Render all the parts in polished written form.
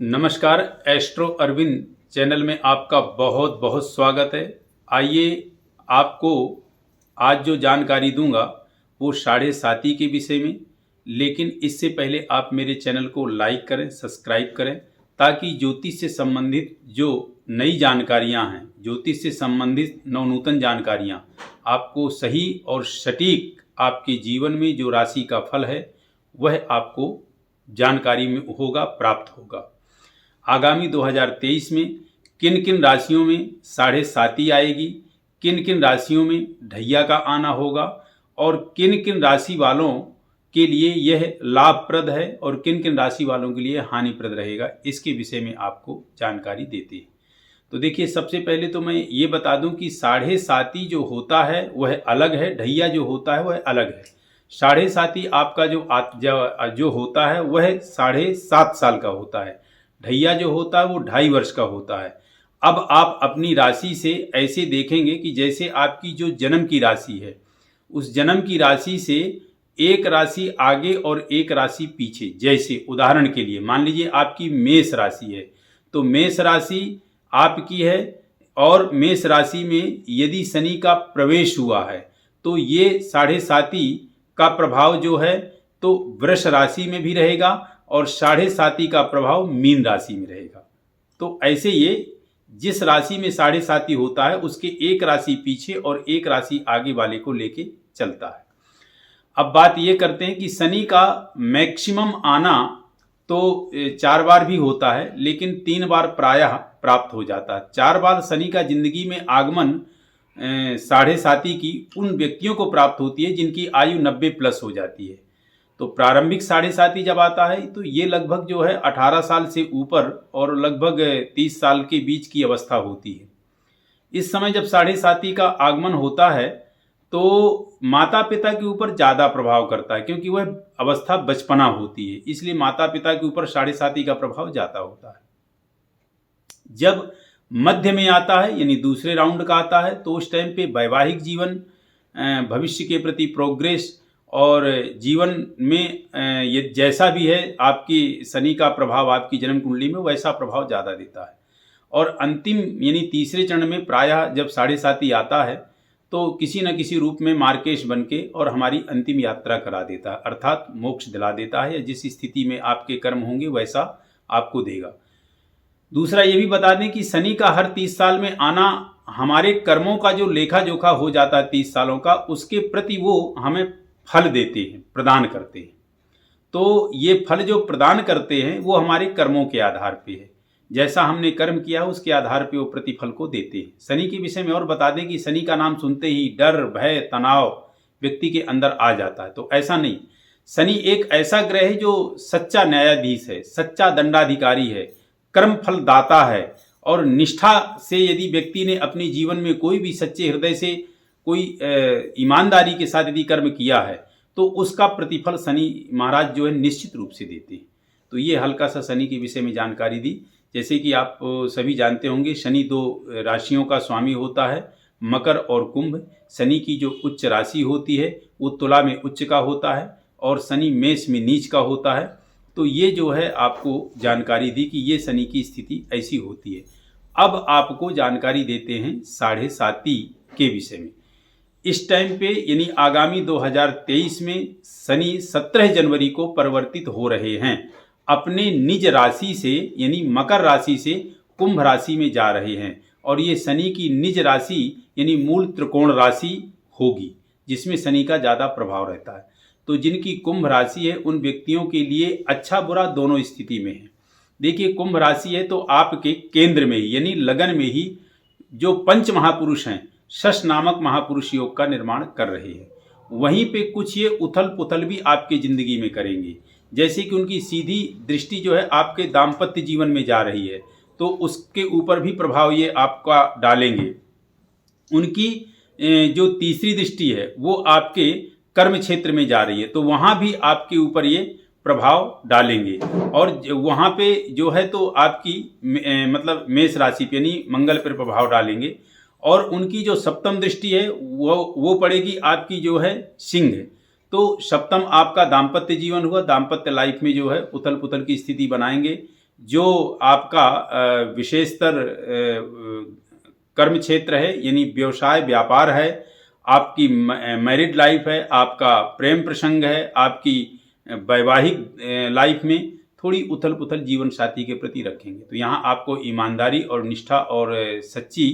नमस्कार। Astro Arvind channel में आपका बहुत बहुत स्वागत है। आइए आपको आज जो जानकारी दूंगा वो साढ़े साती के विषय में, लेकिन इससे पहले आप मेरे चैनल को लाइक करें, सब्सक्राइब करें, ताकि ज्योतिष से संबंधित जो नई जानकारियां हैं, ज्योतिष से संबंधित नवनूतन जानकारियां आपको सही और सटीक आपके जीवन में जो राशि का फल है वह आपको जानकारी में होगा, प्राप्त होगा। आगामी 2023 में किन किन राशियों में साढ़े साती आएगी, किन किन राशियों में ढैया का आना होगा और किन किन राशि वालों के लिए यह लाभप्रद है और किन किन राशि वालों के लिए हानिप्रद रहेगा, इसके विषय में आपको जानकारी देते हैं। तो देखिए, सबसे पहले तो मैं ये बता दूं कि साढ़े साती जो होता है वह अलग है, ढैया जो होता है वह अलग है। साढ़े साती आपका जो होता है वह 7.5 साल का होता है। ढैया जो होता है वो 2.5 वर्ष का होता है। अब आप अपनी राशि से ऐसे देखेंगे कि जैसे आपकी जो जन्म की राशि है, उस जन्म की राशि से एक राशि आगे और एक राशि पीछे। जैसे उदाहरण के लिए मान लीजिए आपकी मेष राशि है, तो मेष राशि आपकी है और मेष राशि में यदि शनि का प्रवेश हुआ है तो ये साढ़े साती का प्रभाव जो है तो वृष राशि में भी रहेगा और साढ़े साती का प्रभाव मीन राशि में रहेगा। तो ऐसे ये जिस राशि में साढ़े साती होता है उसके एक राशि पीछे और एक राशि आगे वाले को लेके चलता है। अब बात ये करते हैं कि शनि का मैक्सिमम आना तो 4 बार भी होता है, लेकिन 3 बार प्रायः प्राप्त हो जाता है। 4 बार शनि का जिंदगी में आगमन साढ़े साती की उन व्यक्तियों को प्राप्त होती है जिनकी आयु 90+ हो जाती है। तो प्रारंभिक साढ़े साती जब आता है तो ये लगभग जो है 18 साल से ऊपर और लगभग 30 साल के बीच की अवस्था होती है। इस समय जब साढ़े साती का आगमन होता है तो माता पिता के ऊपर ज़्यादा प्रभाव करता है, क्योंकि वह अवस्था बचपना होती है, इसलिए माता पिता के ऊपर साढ़े साती का प्रभाव ज़्यादा होता है। जब मध्य में आता है यानी दूसरे राउंड का आता है तो उस टाइम पे वैवाहिक जीवन, भविष्य के प्रति प्रोग्रेस और जीवन में ये जैसा भी है आपकी शनि का प्रभाव आपकी जन्म कुंडली में वैसा प्रभाव ज़्यादा देता है। और अंतिम यानी तीसरे चरण में प्रायः जब साढ़े साती आता है तो किसी न किसी रूप में मार्केश बन के और हमारी अंतिम यात्रा करा देता है, अर्थात मोक्ष दिला देता है, या जिस स्थिति में आपके कर्म होंगे वैसा आपको देगा। दूसरा ये भी बता दें कि शनि का हर 30 साल में आना हमारे कर्मों का जो लेखा जोखा हो जाता है 30 सालों का, उसके प्रति वो हमें फल देते हैं, प्रदान करते हैं। तो ये फल जो प्रदान करते हैं वो हमारे कर्मों के आधार पे है, जैसा हमने कर्म किया उसके आधार पे वो प्रतिफल को देते हैं। शनि के विषय में और बता दें कि शनि का नाम सुनते ही डर, भय, तनाव व्यक्ति के अंदर आ जाता है, तो ऐसा नहीं। शनि एक ऐसा ग्रह है जो सच्चा न्यायाधीश है, सच्चा दंडाधिकारी है, कर्म फल दाता है। और निष्ठा से यदि व्यक्ति ने अपने जीवन में कोई भी सच्चे हृदय से कोई ईमानदारी के साथ यदि कर्म किया है तो उसका प्रतिफल शनि महाराज जो है निश्चित रूप से देते हैं। तो ये हल्का सा शनि के विषय में जानकारी दी। जैसे कि आप सभी जानते होंगे शनि 2 राशियों का स्वामी होता है, मकर और कुंभ। शनि की जो उच्च राशि होती है वो तुला में उच्च का होता है और शनि मेष में नीच का होता है। तो ये जो है आपको जानकारी दी कि ये शनि की स्थिति ऐसी होती है। अब आपको जानकारी देते हैं साढ़े साती के विषय में। इस टाइम पे यानी आगामी 2023 में शनि 17 जनवरी को परिवर्तित हो रहे हैं, अपने निज राशि से यानी मकर राशि से कुंभ राशि में जा रहे हैं। और ये शनि की निज राशि यानी मूल त्रिकोण राशि होगी, जिसमें शनि का ज़्यादा प्रभाव रहता है। तो जिनकी कुंभ राशि है उन व्यक्तियों के लिए अच्छा बुरा दोनों स्थिति में है। देखिए, कुंभ राशि है तो आपके केंद्र में ही यानी लगन में ही जो पंच महापुरुष हैं शश नामक महापुरुष योग का निर्माण कर रहे हैं। वहीं पे कुछ ये उथल पुथल भी आपके जिंदगी में करेंगे, जैसे कि उनकी सीधी दृष्टि जो है आपके दाम्पत्य जीवन में जा रही है तो उसके ऊपर भी प्रभाव ये आपका डालेंगे। उनकी जो तीसरी दृष्टि है वो आपके कर्म क्षेत्र में जा रही है तो वहाँ भी आपके ऊपर ये प्रभाव डालेंगे। और वहाँ पे जो है तो आपकी मतलब मेष राशि पे यानी मंगल पर प्रभाव डालेंगे। और उनकी जो सप्तम दृष्टि है वो पड़ेगी आपकी जो है सिंह। तो सप्तम आपका दाम्पत्य जीवन हुआ, दाम्पत्य लाइफ में जो है उथल पुथल की स्थिति बनाएंगे। जो आपका विशेषतर कर्म क्षेत्र है, यानी व्यवसाय व्यापार है, आपकी मैरिड लाइफ है, आपका प्रेम प्रसंग है, आपकी वैवाहिक लाइफ में थोड़ी उथल पुथल जीवन साथी के प्रति रखेंगे। तो यहाँ आपको ईमानदारी और निष्ठा और सच्ची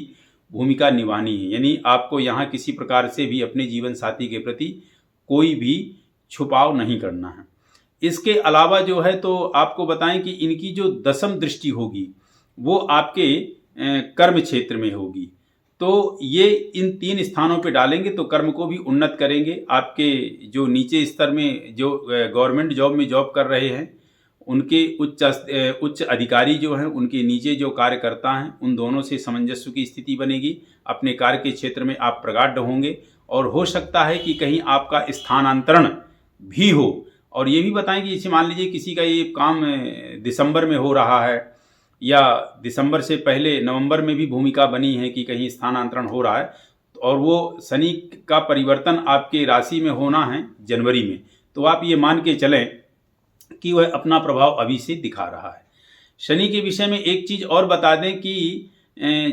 भूमिका निभानी है, यानी आपको यहाँ किसी प्रकार से भी अपने जीवन साथी के प्रति कोई भी छुपाव नहीं करना है। इसके अलावा जो है तो आपको बताएं कि इनकी जो दशम दृष्टि होगी वो आपके कर्म क्षेत्र में होगी। तो ये इन 3 स्थानों पे डालेंगे तो कर्म को भी उन्नत करेंगे। आपके जो नीचे स्तर में जो गवर्नमेंट जॉब में जॉब कर रहे हैं उनके उच्च अधिकारी जो हैं, उनके नीचे जो कार्यकर्ता हैं, उन दोनों से सामंजस्य की स्थिति बनेगी। अपने कार्य के क्षेत्र में आप प्रगाढ़ होंगे और हो सकता है कि कहीं आपका स्थानांतरण भी हो। और ये भी बताएं कि जैसे मान लीजिए किसी का ये काम दिसंबर में हो रहा है या दिसंबर से पहले नवंबर में भी भूमिका बनी है कि कहीं स्थानांतरण हो रहा है और वो शनि का परिवर्तन आपके राशि में होना है जनवरी में, तो आप ये मान के चलें कि वह अपना प्रभाव अभी से दिखा रहा है। शनि के विषय में एक चीज़ और बता दें कि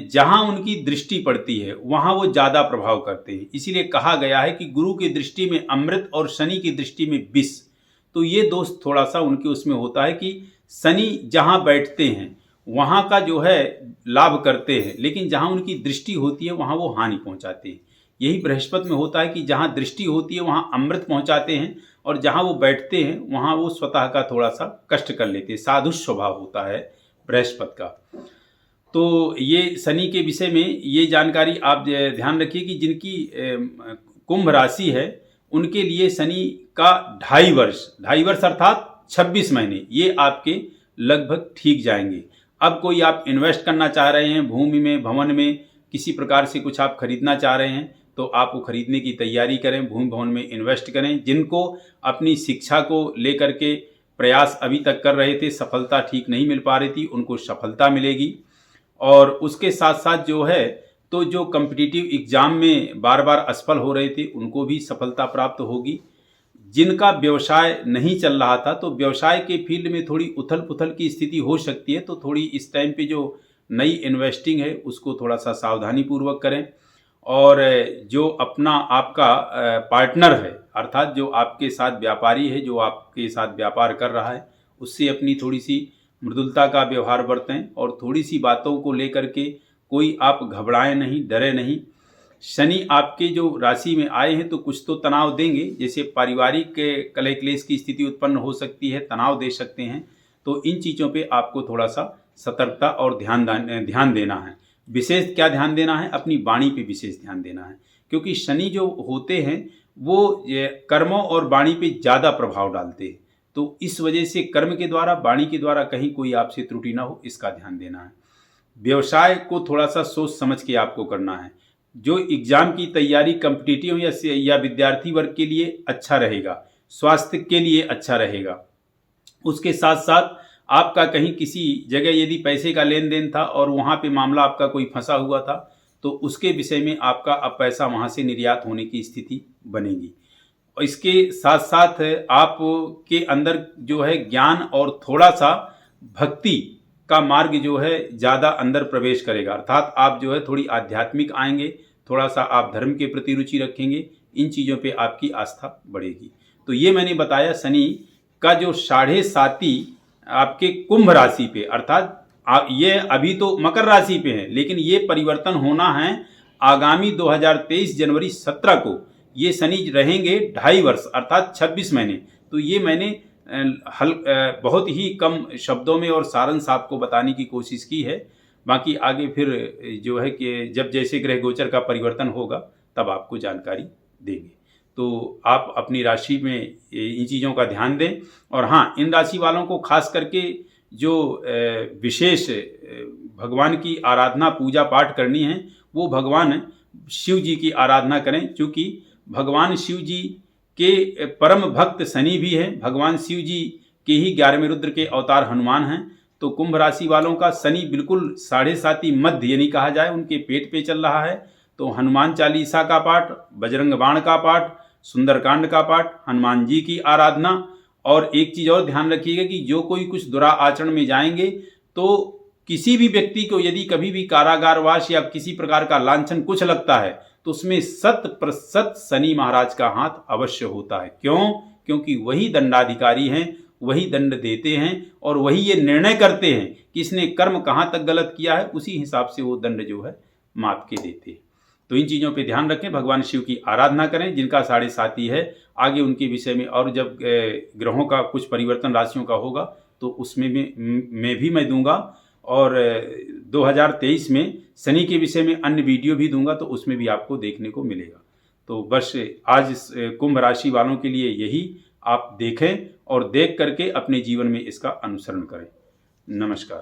जहाँ उनकी दृष्टि पड़ती है वहाँ वो ज़्यादा प्रभाव करते हैं। इसीलिए कहा गया है कि गुरु की दृष्टि में अमृत और शनि की दृष्टि में विष। तो ये दोष थोड़ा सा उनके उसमें होता है कि शनि जहाँ बैठते हैं वहाँ का जो है लाभ करते हैं, लेकिन जहाँ उनकी दृष्टि होती है वहाँ वो हानि पहुँचाते हैं। यही बृहस्पति में होता है कि जहाँ दृष्टि होती है वहाँ अमृत पहुँचाते हैं और जहाँ वो बैठते हैं वहाँ वो स्वतः का थोड़ा सा कष्ट कर लेते हैं। साधु स्वभाव होता है बृहस्पति का। तो ये शनि के विषय में ये जानकारी आप ध्यान रखिए कि जिनकी कुंभ राशि है उनके लिए शनि का 2.5 वर्ष अर्थात 26 महीने ये आपके लगभग ठीक जाएंगे। अब कोई आप इन्वेस्ट करना चाह रहे हैं भूमि में, भवन में, किसी प्रकार से कुछ आप खरीदना चाह रहे हैं तो आप वो खरीदने की तैयारी करें, भूमि भवन में इन्वेस्ट करें। जिनको अपनी शिक्षा को लेकर के प्रयास अभी तक कर रहे थे, सफलता ठीक नहीं मिल पा रही थी, उनको सफलता मिलेगी। और उसके साथ साथ जो है तो जो कॉम्पिटिटिव एग्जाम में बार बार असफल हो रहे थे उनको भी सफलता प्राप्त होगी। जिनका व्यवसाय नहीं चल रहा था तो व्यवसाय के फील्ड में थोड़ी उथल पुथल की स्थिति हो सकती है, तो थोड़ी इस टाइम पे जो नई इन्वेस्टिंग है उसको थोड़ा सा सावधानी पूर्वक करें। और जो अपना आपका पार्टनर है अर्थात जो आपके साथ व्यापारी है, जो आपके साथ व्यापार कर रहा है, उससे अपनी थोड़ी सी मृदुलता का व्यवहार बरतें और थोड़ी सी बातों को लेकर के कोई आप घबराएं नहीं, डरे नहीं। शनि आपके जो राशि में आए हैं तो कुछ तो तनाव देंगे, जैसे पारिवारिक कलह क्लेश की स्थिति उत्पन्न हो सकती है, तनाव दे सकते हैं। तो इन चीज़ों पे आपको थोड़ा सा सतर्कता और ध्यान देना है। विशेष क्या ध्यान देना है? अपनी वाणी पे विशेष ध्यान देना है, क्योंकि शनि जो होते हैं वो कर्मों और वाणी पे ज़्यादा प्रभाव डालते हैं। तो इस वजह से कर्म के द्वारा, वाणी के द्वारा कहीं कोई आपसे त्रुटि ना हो, इसका ध्यान देना है। व्यवसाय को थोड़ा सा सोच समझ के आपको करना है। जो एग्जाम की तैयारी कॉम्पिटिटिव या विद्यार्थी वर्ग के लिए अच्छा रहेगा, स्वास्थ्य के लिए अच्छा रहेगा। उसके साथ साथ आपका कहीं किसी जगह यदि पैसे का लेन देन था और वहाँ पे मामला आपका कोई फंसा हुआ था तो उसके विषय में आपका अब पैसा वहाँ से निर्यात होने की स्थिति बनेगी। और इसके साथ साथ आपके अंदर जो है ज्ञान और थोड़ा सा भक्ति का मार्ग जो है ज़्यादा अंदर प्रवेश करेगा, अर्थात आप जो है थोड़ी आध्यात्मिक आएंगे, थोड़ा सा आप धर्म के प्रति रुचि रखेंगे, इन चीज़ों पे आपकी आस्था बढ़ेगी। तो ये मैंने बताया शनि का जो 7.5 आपके कुंभ राशि पे, अर्थात ये अभी तो मकर राशि पे है लेकिन ये परिवर्तन होना है आगामी 2023 जनवरी 17 को। ये शनि रहेंगे 2.5 वर्ष अर्थात 26 महीने। तो ये मैंने बहुत ही कम शब्दों में और सारांश आपको बताने की कोशिश की है। बाकी आगे फिर जो है कि जब जैसे ग्रह गोचर का परिवर्तन होगा तब आपको जानकारी देंगे। तो आप अपनी राशि में इन चीज़ों का ध्यान दें। और हाँ, इन राशि वालों को खास करके जो विशेष भगवान की आराधना पूजा पाठ करनी है वो भगवान शिव जी की आराधना करें, क्योंकि भगवान शिव जी के परम भक्त शनि भी हैं। भगवान शिव जी के ही 11वें रुद्र के अवतार हनुमान हैं। तो कुंभ राशि वालों का शनि बिल्कुल 7.5 मध्य यानी कहा जाए उनके पेट पे चल रहा है। तो हनुमान चालीसा का पाठ, बजरंग बाण का पाठ, सुंदरकांड का पाठ, हनुमान जी की आराधना और एक चीज और ध्यान रखिएगा कि जो कोई कुछ बुरा आचरण में जाएंगे तो किसी भी व्यक्ति को यदि कभी भी कारागारवास या किसी प्रकार का लांछन कुछ लगता है तो उसमें 100% शनि महाराज का हाथ अवश्य होता है। क्यों? क्योंकि वही दंडाधिकारी हैं, वही दंड देते हैं और वही ये निर्णय करते हैं कि इसने कर्म कहाँ तक गलत किया है, उसी हिसाब से वो दंड जो है माप के देते हैं। तो इन चीज़ों पे ध्यान रखें, भगवान शिव की आराधना करें। जिनका 7.5 है आगे उनके विषय में, और जब ग्रहों का कुछ परिवर्तन राशियों का होगा तो उसमें भी मैं दूंगा, और 2023 में शनि के विषय में अन्य वीडियो भी दूंगा, तो उसमें भी आपको देखने को मिलेगा। तो बस आज कुंभ राशि वालों के लिए यही आप देखें और देख करके अपने जीवन में इसका अनुसरण करें। नमस्कार।